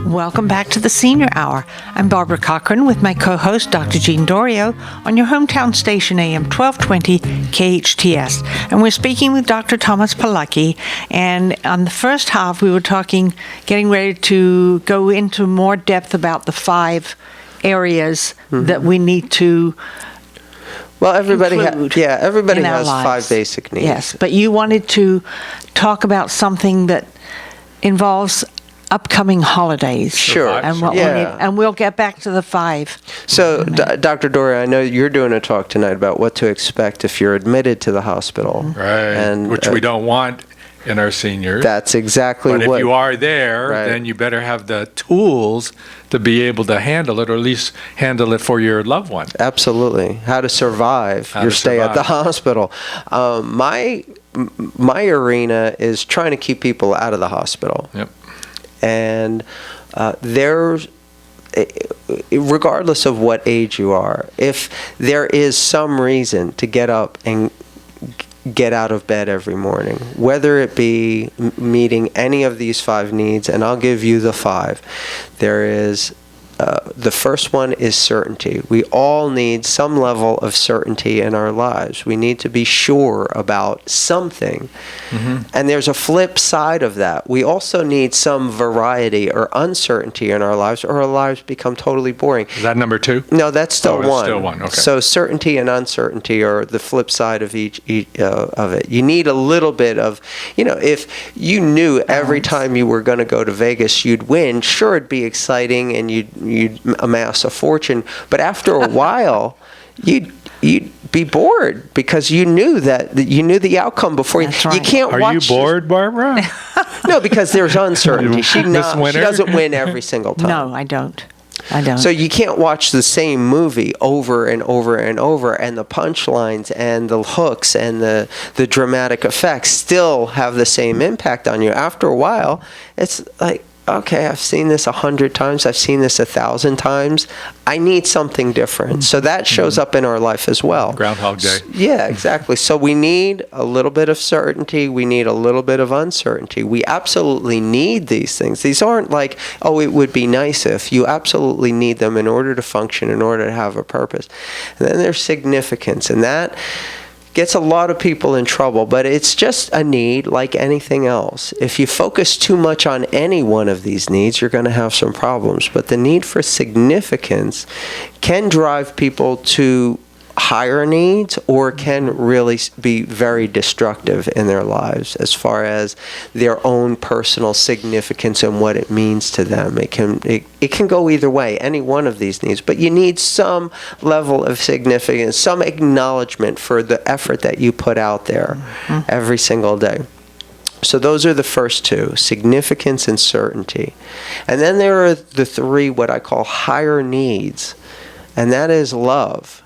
Welcome back to the Senior Hour. I'm Barbara Cochran with my co-host, Dr. Jean Dorio, on your hometown station, AM 1220 KHTS. And we're speaking with Dr. Thomas Pilecki. And on the first half, we were getting ready to go into more depth about the 5 areas that we need to everybody include has 5 basic needs. Yes, but you wanted to talk about something that involves upcoming holidays. Sure. And what we need, and we'll get back to the 5. So, Dr. Dorio, I know you're doing a talk tonight about what to expect if you're admitted to the hospital. Right, and which we don't want in our seniors. That's exactly But if you are there, then you better have the tools to be able to handle it, or at least handle it for your loved one. Absolutely. How to survive your stay at the hospital. My arena is trying to keep people out of the hospital. Yep. And there's, regardless of what age you are, if there is some reason to get up and get out of bed every morning, whether it be meeting any of these 5 needs, and I'll give you the 5. There is, the first one is certainty. We all need some level of certainty in our lives. We need to be sure about something. And there's a flip side of that. We also need some variety or uncertainty in our lives, or our lives become totally boring. Is that number 2? No, that's still one. It's still one. Okay. So certainty and uncertainty are the flip side of each of it. You need a little bit of, if you knew every time you were going to go to Vegas you'd win, sure, it'd be exciting and you'd amass a fortune, but after a while you'd be bored because you knew the outcome before. That's right. You can't Are watch. you bored, Barbara? No, because there's uncertainty. She doesn't win every single time. No, I don't. So you can't watch the same movie over and over and over, and the punchlines and the hooks and the dramatic effects still have the same impact on you. After a while, it's like, okay, I've seen this 100 times. I've seen this 1,000 times. I need something different. So that shows up in our life as well. Groundhog Day. Yeah, exactly. So we need a little bit of certainty. We need a little bit of uncertainty. We absolutely need these things. These aren't like, oh, it would be nice if. You absolutely need them in order to function, in order to have a purpose. And then there's significance, and that gets a lot of people in trouble, but it's just a need like anything else. If you focus too much on any one of these needs, you're going to have some problems. But the need for significance can drive people to higher needs, or can really be very destructive in their lives as far as their own personal significance and what it means to them. It can go either way, any one of these needs, but you need some level of significance, some acknowledgement for the effort that you put out there every single day. So those are the first 2, significance and certainty. And then there are the 3, what I call higher needs, and that is love.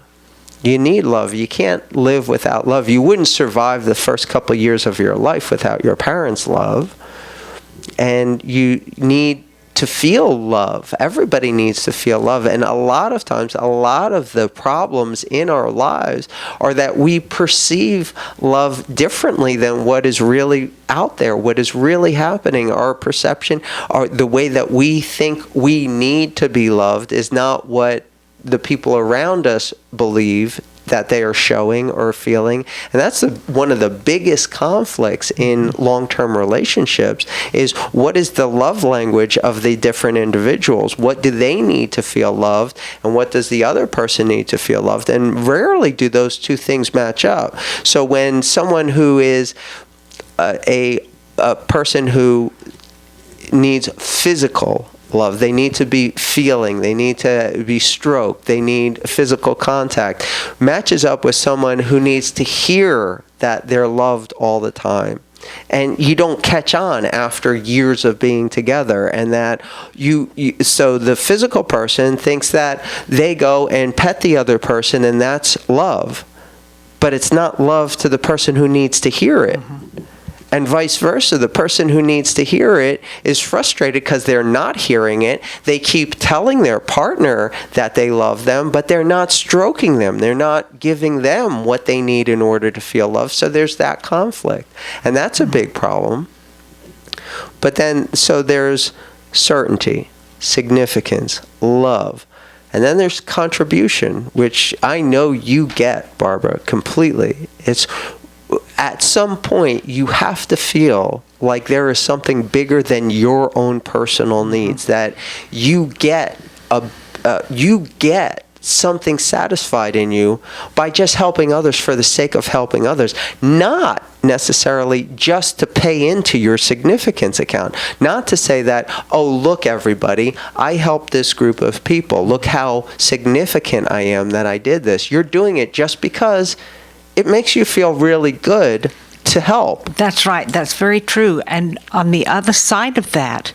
You need love. You can't live without love. You wouldn't survive the first couple of years of your life without your parents' love. And you need to feel love. Everybody needs to feel love. And a lot of times, a lot of the problems in our lives are that we perceive love differently than what is really out there, what is really happening. Our perception, or the way that we think we need to be loved, is not what the people around us believe that they are showing or feeling. And that's one of the biggest conflicts in long-term relationships, is what is the love language of the different individuals? What do they need to feel loved, and what does the other person need to feel loved? And rarely do those 2 things match up. So when someone who is a person who needs physical love, they need to be feeling, they need to be stroked, they need physical contact, matches up with someone who needs to hear that they're loved all the time. And you don't catch on after years of being together, and that so the physical person thinks that they go and pet the other person and that's love, but it's not love to the person who needs to hear it. And vice versa, the person who needs to hear it is frustrated because they're not hearing it. They keep telling their partner that they love them, but they're not stroking them. They're not giving them what they need in order to feel love. So there's that conflict. And that's a big problem. But then, so there's certainty. significance, love. And then there's contribution, which I know you get, Barbara, completely. It's at some point you have to feel like there is something bigger than your own personal needs, that you get something satisfied in you by just helping others for the sake of helping others, not necessarily just to pay into your significance account. Not to say that, oh, look, everybody, I helped this group of people. Look how significant I am that I did this. You're doing it just because it makes you feel really good to help. That's right. That's very true. And on the other side of that,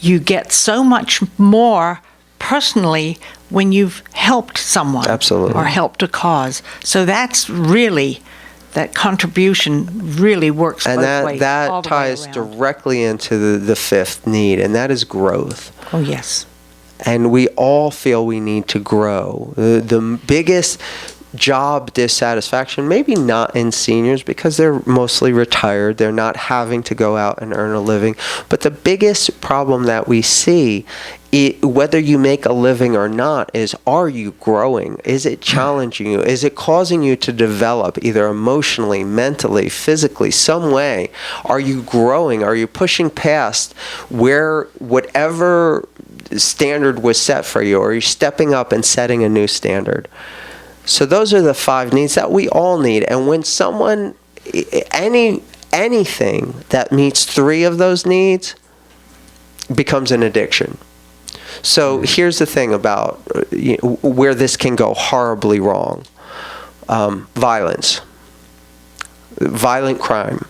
you get so much more personally when you've helped someone. Absolutely. Or helped a cause. So that's really, that contribution really works both ways. And that ties directly into the fifth need, and that is growth. Oh, yes. And we all feel we need to grow. The biggest job dissatisfaction, maybe not in seniors because they're mostly retired, they're not having to go out and earn a living, but the biggest problem that we see, whether you make a living or not, is, are you growing? Is it challenging you? Is it causing you to develop either emotionally, mentally, physically, some way? Are you growing? Are you pushing past whatever standard was set for you? Or are you stepping up and setting a new standard? So those are the 5 needs that we all need. And when someone, anything that meets 3 of those needs becomes an addiction. So here's the thing about where this can go horribly wrong. Violence. Violent crime.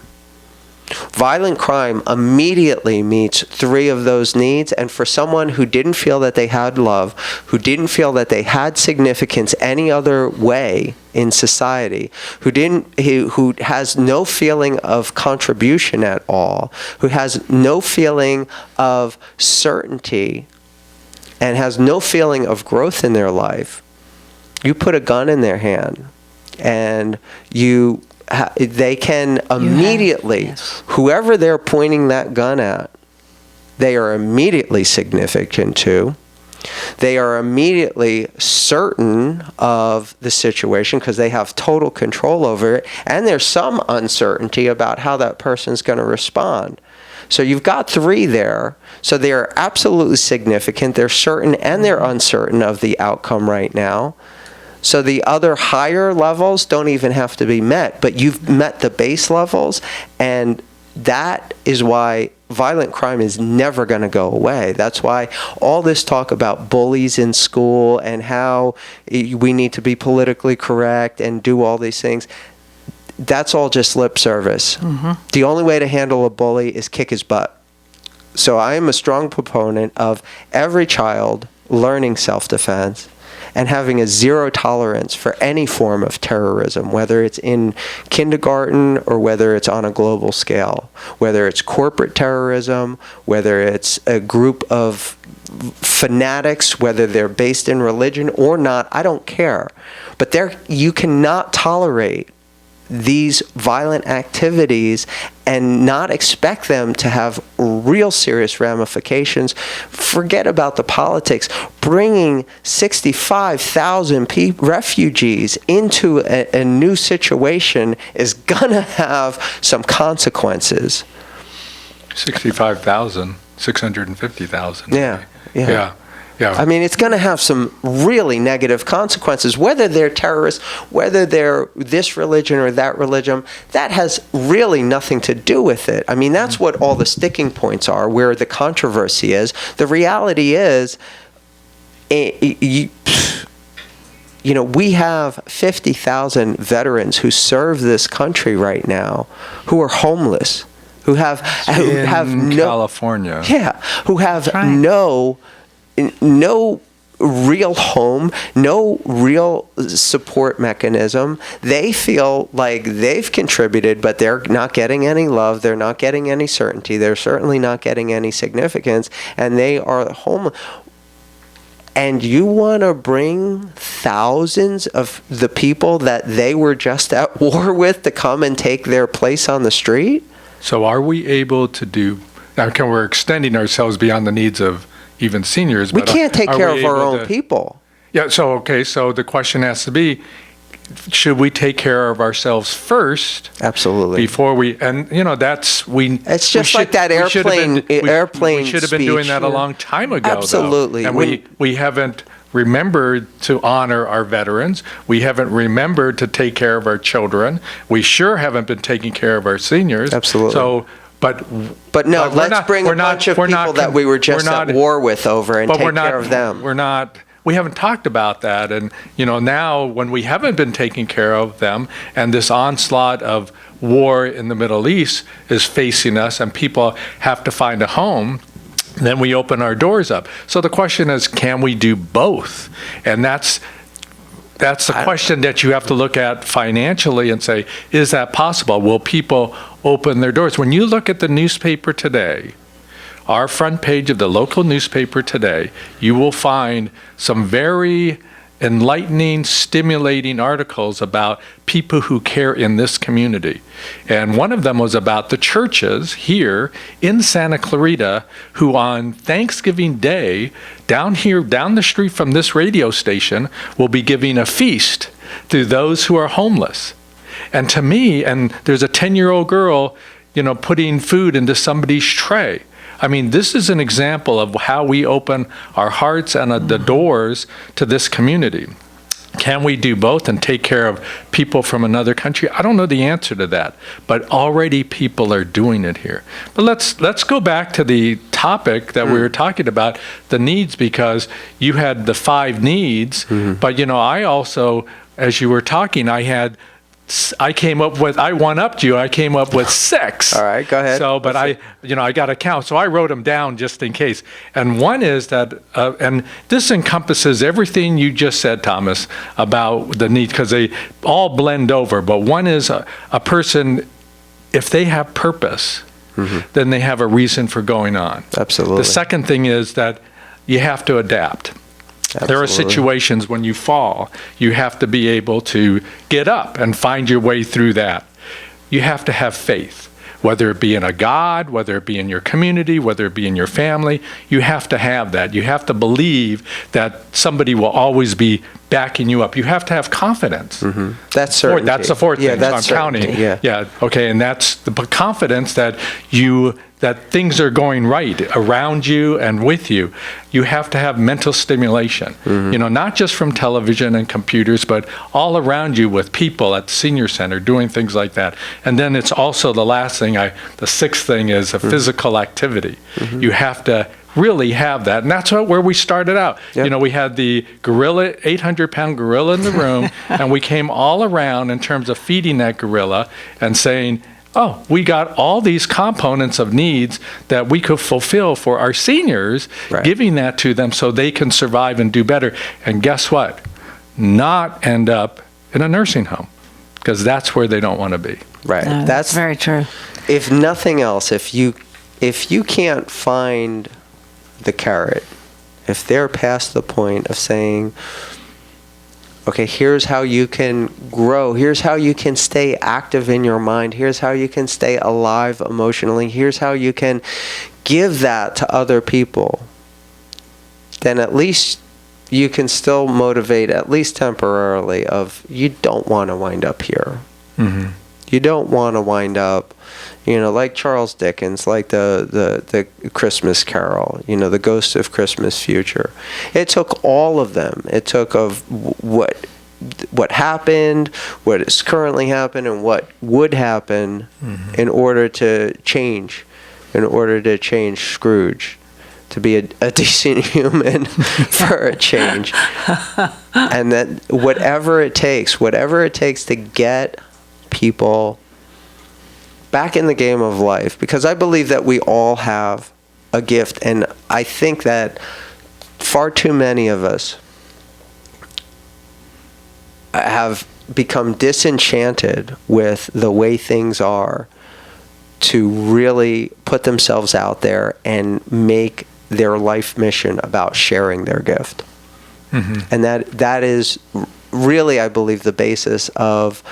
Violent crime immediately meets 3 of those needs, and for someone who didn't feel that they had love, who didn't feel that they had significance any other way in society, who has no feeling of contribution at all, who has no feeling of certainty, and has no feeling of growth in their life, you put a gun in their hand, and they can immediately, whoever they're pointing that gun at, they are immediately significant to. They are immediately certain of the situation because they have total control over it, and there's some uncertainty about how that person's going to respond. So you've got 3 there. So they're absolutely significant. They're certain and they're uncertain of the outcome right now. So the other higher levels don't even have to be met, but you've met the base levels, and that is why violent crime is never going to go away. That's why all this talk about bullies in school and how we need to be politically correct and do all these things, that's all just lip service. Mm-hmm. The only way to handle a bully is kick his butt. So I am a strong proponent of every child learning self-defense and having a 0 tolerance for any form of terrorism, whether it's in kindergarten or whether it's on a global scale, whether it's corporate terrorism, whether it's a group of fanatics, whether they're based in religion or not, I don't care. But you cannot tolerate these violent activities and not expect them to have real serious ramifications. Forget about the politics. Bringing 65,000 refugees into a new situation is going to have some consequences. 65,000, 650,000. Yeah. Yeah. I mean, it's going to have some really negative consequences, whether they're terrorists, whether they're this religion or that religion. That has really nothing to do with it. I mean, that's what all the sticking points are, where the controversy is. The reality is, we have 50,000 veterans who serve this country right now who are homeless, who have California. Who have no real home, no real support mechanism. They feel like they've contributed, but they're not getting any love. They're not getting any certainty. They're certainly not getting any significance, and they are home. And you want to bring thousands of the people that they were just at war with to come and take their place on the street? So are we able to do, now we're extending ourselves beyond the needs of even seniors. We but can't take are care we of our able own to- people. Yeah, so the question has to be, should we take care of ourselves first Absolutely. before we, and that's, It's just like that airplane we should have been doing that a speech. long time ago, Absolutely. though. And we haven't remembered to honor our veterans. We haven't remembered to take care of our children. We sure haven't been taking care of our seniors. Absolutely. So, but no, we're let's not- bring a we're not- bunch of we're people not that con- we were just we're not- at war with over and but take we're not, care of them. We haven't talked about that. And, now when we haven't been taking care of them and this onslaught of war in the Middle East is facing us and people have to find a home, then we open our doors up. So the question is, can we do both? And that's the question that you have to look at financially and say, is that possible? Will people open their doors? When you look at the newspaper today, our front page of the local newspaper today, you will find some very enlightening, stimulating articles about people who care in this community. And one of them was about the churches here in Santa Clarita who on Thanksgiving Day, down the street from this radio station, will be giving a feast to those who are homeless. And to me, and there's a 10-year-old girl, putting food into somebody's tray. I mean, this is an example of how we open our hearts and the doors to this community. Can we do both and take care of people from another country? I don't know the answer to that, but already people are doing it here. But let's go back to the topic that we were talking about, the needs, because you had the 5 needs, but I also, as you were talking, I one-upped you. I came up with 6. All right, go ahead. So, but I got to count. So I wrote them down just in case. And one is that, and this encompasses everything you just said, Thomas, about the need, because they all blend over. But one is a person, if they have purpose, then they have a reason for going on. Absolutely. The second thing is that you have to adapt. Absolutely. There are situations when you fall, you have to be able to get up and find your way through that. You have to have faith, whether it be in a God, whether it be in your community, whether it be in your family. You have to have that. You have to believe that somebody will always be backing you up. You have to have confidence. That's certainty. That's the fourth thing. That's so I'm certainty. counting. Yeah. Okay. And that's the confidence that things are going right around you and with you. You have to have mental stimulation, not just from television and computers, but all around you with people at the senior center doing things like that. And then it's also the last thing, the 6th thing is a physical activity. You have to really have that. And that's where we started out. Yep. We had the gorilla, 800-pound gorilla in the room, and we came all around in terms of feeding that gorilla and saying, oh, we got all these components of needs that we could fulfill for our seniors, giving that to them so they can survive and do better. And guess what? Not end up in a nursing home, because that's where they don't want to be. Right. No, that's very true. If nothing else, if you can't find the carrot, if they're past the point of saying, okay, here's how you can grow. Here's how you can stay active in your mind. Here's how you can stay alive emotionally. Here's how you can give that to other people. Then at least you can still motivate, at least temporarily, of you don't want to wind up here. You don't want to wind up, like Charles Dickens, like the Christmas Carol, the Ghost of Christmas Future. It took all of them. It took of what happened, what is currently happened, and what would happen in order to change Scrooge to be a decent human for a change. And that whatever it takes to get people back in the game of life, because I believe that we all have a gift, and I think that far too many of us have become disenchanted with the way things are to really put themselves out there and make their life mission about sharing their gift. And that is really, I believe, the basis of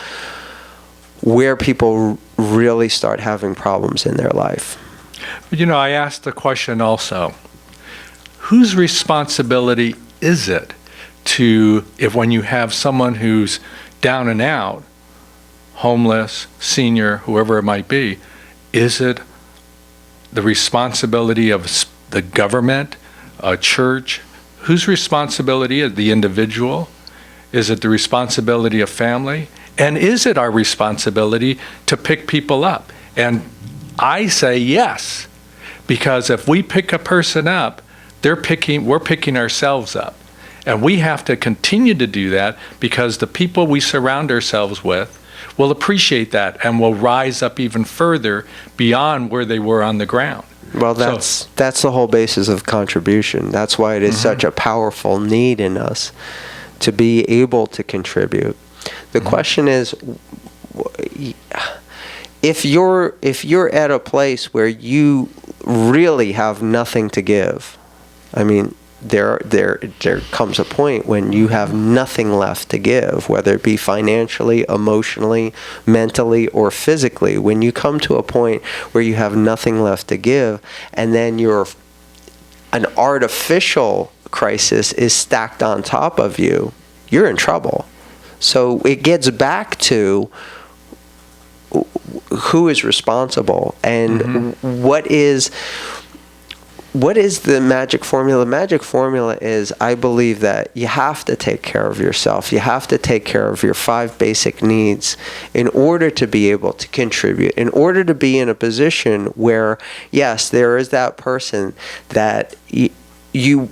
where people really start having problems in their life. I asked the question also, whose responsibility is it to, if when you have someone who's down and out, homeless, senior, whoever it might be, is it the responsibility of the government, a church? Whose responsibility is the individual? Is it the responsibility of family? And is it our responsibility to pick people up? And I say yes, because if we pick a person up, we're picking ourselves up. And we have to continue to do that, because the people we surround ourselves with will appreciate that and will rise up even further beyond where they were on the ground. Well, that's the whole basis of contribution. That's why it is such a powerful need in us to be able to contribute. The question is, if you're at a place where you really have nothing to give, I mean, there comes a point when you have nothing left to give, whether it be financially, emotionally, mentally, or physically. When you come to a point where you have nothing left to give, and then an artificial crisis is stacked on top of you, you're in trouble. So it gets back to who is responsible and what is the magic formula? The magic formula is, I believe that you have to take care of yourself. You have to take care of your 5 basic needs in order to be able to contribute, in order to be in a position where, yes, there is that person that you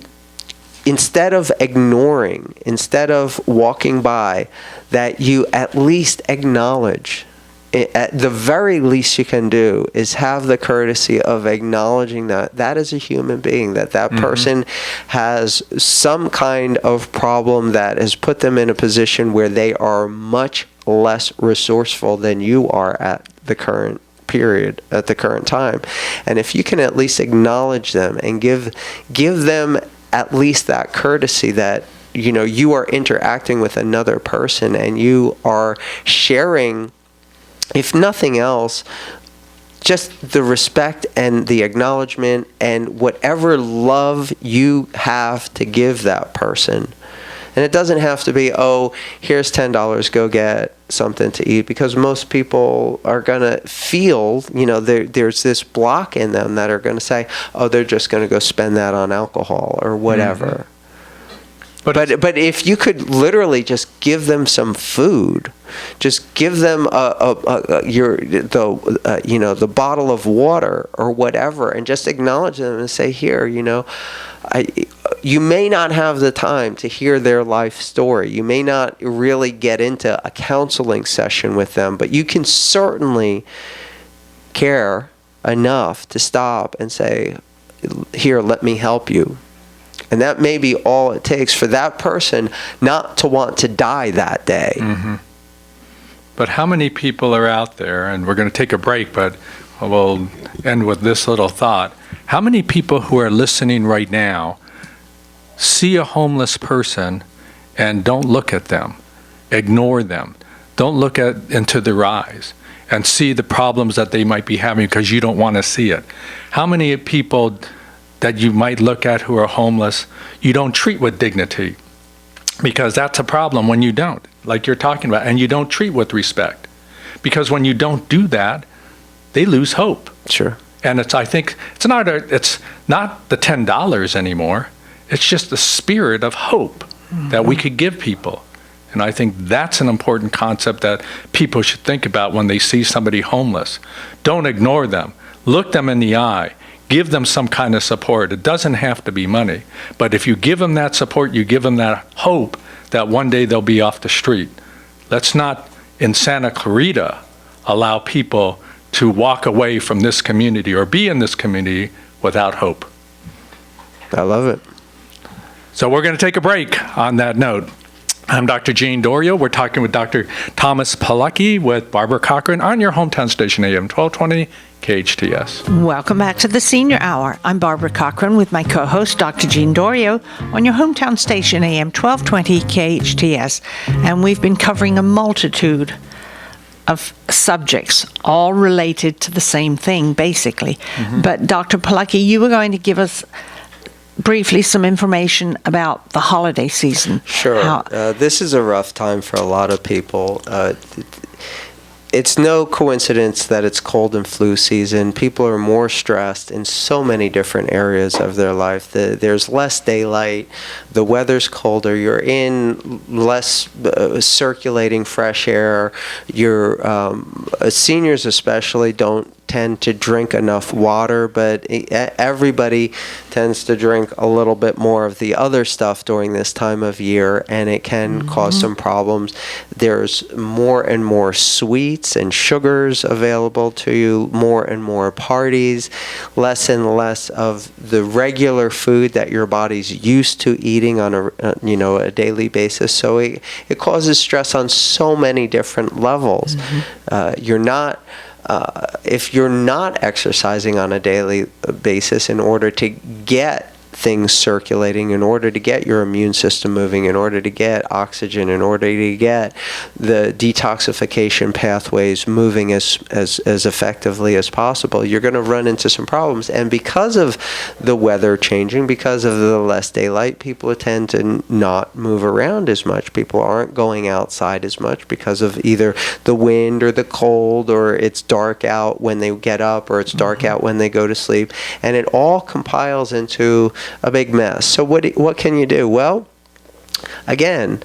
instead of ignoring, instead of walking by, that you at least acknowledge. At the very least you can do is have the courtesy of acknowledging that is a human being, that person has some kind of problem that has put them in a position where they are much less resourceful than you are at the current period, at the current time. And if you can at least acknowledge them and give them at least that courtesy that, you know, you are interacting with another person and you are sharing, if nothing else, just the respect and the acknowledgement and whatever love you have to give that person. And it doesn't have to be, oh, here's $10, go get something to eat, because most people are going to feel, you know, there's this block in them that are going to say, oh, they're just going to go spend that on alcohol or whatever. But if you could literally just give them some food, just give them the bottle of water or whatever, and just acknowledge them and say, here, you know, you may not have the time to hear their life story. You may not really get into a counseling session with them, but you can certainly care enough to stop and say, here, let me help you. And that may be all it takes for that person not to want to die that day. But how many people are out there, and we're going to take a break, but we'll end with this little thought. How many people who are listening right now see a homeless person and don't look at them, ignore them, don't look into their eyes and see the problems that they might be having because you don't want to see it? How many people that you might look at who are homeless, you don't treat with dignity? Because that's a problem when you don't, like you're talking about, and you don't treat with respect. Because when you don't do that, they lose hope. Sure. And I think it's not the $10 anymore. It's just the spirit of hope that we could give people. And I think that's an important concept that people should think about when they see somebody homeless. Don't ignore them. Look them in the eye. Give them some kind of support. It doesn't have to be money. But if you give them that support, you give them that hope that one day they'll be off the street. Let's not, in Santa Clarita, allow people to walk away from this community or be in this community without hope. I love it. So we're going to take a break on that note. I'm Dr. Gene Dorio. We're talking with Dr. Thomas Pilecki with Barbara Cochran on your hometown station, AM 1220 KHTS. Welcome back to the Senior Hour. I'm Barbara Cochran with my co-host, Dr. Gene Dorio, on your hometown station, AM 1220 KHTS. And we've been covering a multitude of subjects, all related to the same thing, basically. But Dr. Pilecki, you were going to give us briefly some information about the holiday season. Sure. This is a rough time for a lot of people. It's no coincidence that it's cold and flu season. People are more stressed in so many different areas of their life. There's less daylight. The weather's colder. You're in less circulating fresh air. Seniors especially don't tend to drink enough water, but everybody tends to drink a little bit more of the other stuff during this time of year, and it can cause some problems. There's more and more sweets and sugars available to you, more and more parties, less and less of the regular food that your body's used to eating on a daily basis. So it causes stress on so many different levels. If you're not exercising on a daily basis in order to get things circulating, in order to get your immune system moving, in order to get oxygen, in order to get the detoxification pathways moving as effectively as possible, you're going to run into some problems. And because of the weather changing, because of the less daylight, people tend to not move around as much. People aren't going outside as much because of either the wind or the cold, or it's dark out when they get up, or it's dark out when they go to sleep. And it all compiles into a big mess. So what can you do? Well, again,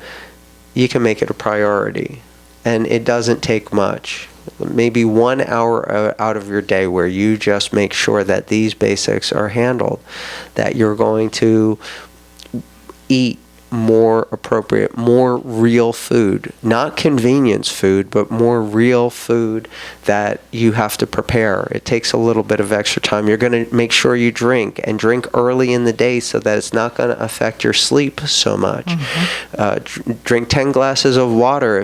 you can make it a priority, and it doesn't take much. Maybe 1 hour out of your day where you just make sure that these basics are handled, that you're going to eat more appropriate, more real food, not convenience food, but more real food that you have to prepare. It takes a little bit of extra time. You're going to make sure you drink early in the day so that it's not going to affect your sleep so much. Drink 10 glasses of water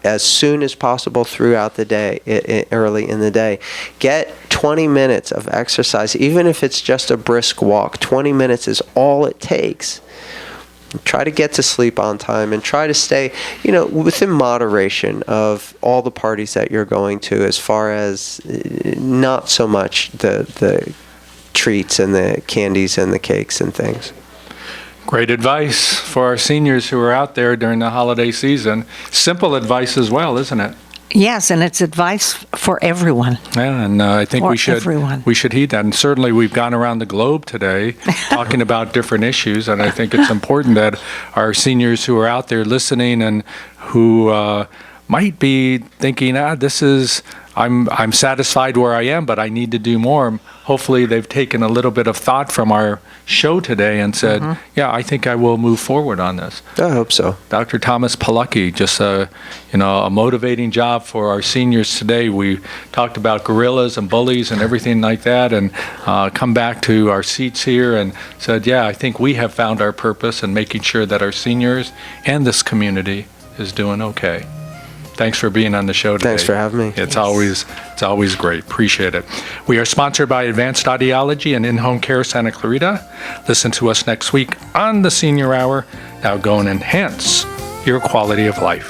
as soon as possible throughout the day, early in the day. Get 20 minutes of exercise, even if it's just a brisk walk. 20 minutes is all it takes. Try to get to sleep on time, and try to stay, within moderation of all the parties that you're going to, as far as not so much the treats and the candies and the cakes and things. Great advice for our seniors who are out there during the holiday season. Simple advice as well, isn't it? Yes, and it's advice for everyone. Yeah, and I think we should heed that. And certainly we've gone around the globe today talking about different issues, and I think it's important that our seniors who are out there listening and who might be thinking, I'm satisfied where I am, but I need to do more. Hopefully they've taken a little bit of thought from our show today and said, yeah, I think I will move forward on this. I hope so. Dr. Thomas Pilecki, just a motivating job for our seniors today. We talked about gorillas and bullies and everything like that, and come back to our seats here and said, yeah, I think we have found our purpose in making sure that our seniors and this community is doing okay. Thanks for being on the show today. Thanks for having me. It's always great. Appreciate it. We are sponsored by Advanced Audiology and In-Home Care Santa Clarita. Listen to us next week on the Senior Hour. Now go and enhance your quality of life.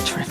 Terrific.